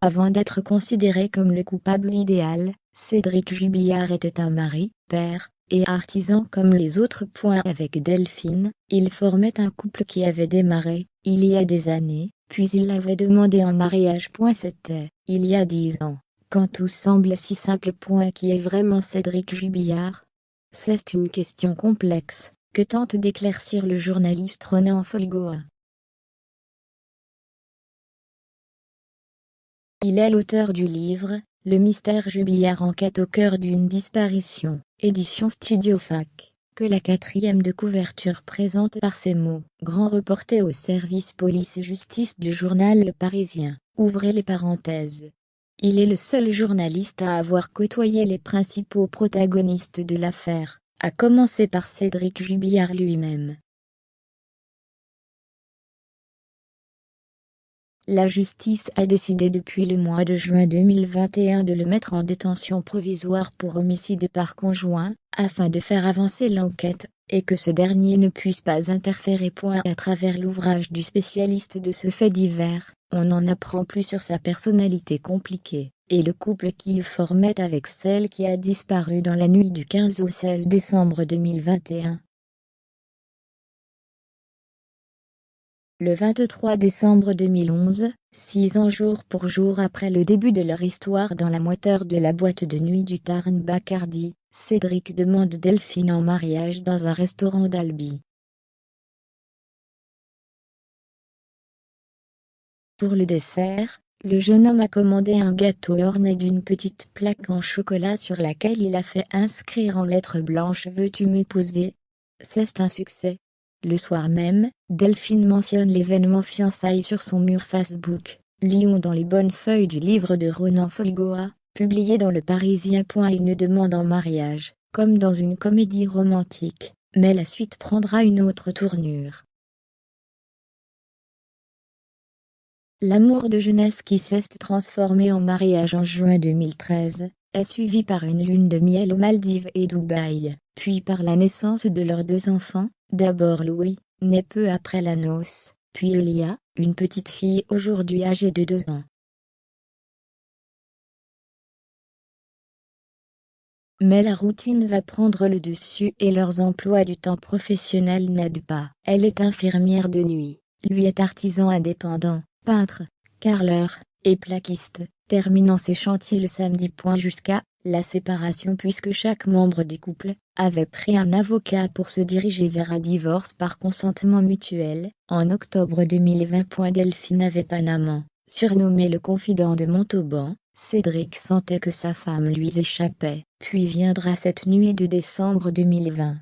Avant d'être considéré comme le coupable idéal, Cédric Jubillard était un mari, père, et artisan comme les autres. Avec Delphine, il formait un couple qui avait démarré, il y a des années, puis il l'avait demandé en mariage. C'était, il y a 10 ans, quand tout semble si simple. Qui est vraiment Cédric Jubillard? C'est une question complexe, que tente d'éclaircir le journaliste Ronan Folgoa. Il est l'auteur du livre « Le mystère Jubillard enquête au cœur d'une disparition », édition Studio Fac, que la 4e de couverture présente par ces mots. Grand reporter au service police-justice du journal Le Parisien, ouvrez les parenthèses. Il est le seul journaliste à avoir côtoyé les principaux protagonistes de l'affaire, à commencer par Cédric Jubillard lui-même. La justice a décidé depuis le mois de juin 2021 de le mettre en détention provisoire pour homicide par conjoint, afin de faire avancer l'enquête, et que ce dernier ne puisse pas interférer. À travers l'ouvrage du spécialiste de ce fait divers, on en apprend plus sur sa personnalité compliquée, et le couple qu'il formait avec celle qui a disparu dans la nuit du 15 au 16 décembre 2021. Le 23 décembre 2011, 6 ans jour pour jour après le début de leur histoire dans la moiteur de la boîte de nuit du Tarn Bacardi, Cédric demande Delphine en mariage dans un restaurant d'Albi. Pour le dessert, le jeune homme a commandé un gâteau orné d'une petite plaque en chocolat sur laquelle il a fait inscrire en lettres blanches « Veux-tu m'épouser ?» C'est un succès. Le soir même, Delphine mentionne l'événement fiançailles sur son mur Facebook. Lions dans les bonnes feuilles du livre de Ronan Folgoa, publié dans Le Parisien. Une demande en mariage, comme dans une comédie romantique, mais la suite prendra une autre tournure. L'amour de jeunesse qui s'est transformé en mariage en juin 2013, est suivi par une lune de miel aux Maldives et Dubaï, puis par la naissance de leurs 2 enfants, d'abord Louis, né peu après la noce, puis Elia, une petite fille aujourd'hui âgée de 2 ans. Mais la routine va prendre le dessus et leurs emplois du temps professionnels n'aident pas. Elle est infirmière de nuit, lui est artisan indépendant, peintre, carreleur, et plaquiste, terminant ses chantiers le samedi. Jusqu'à la séparation, puisque chaque membre du couple avait pris un avocat pour se diriger vers un divorce par consentement mutuel. En octobre 2020. Delphine avait un amant, surnommé le confident de Montauban. Cédric sentait que sa femme lui échappait, puis viendra cette nuit de décembre 2020.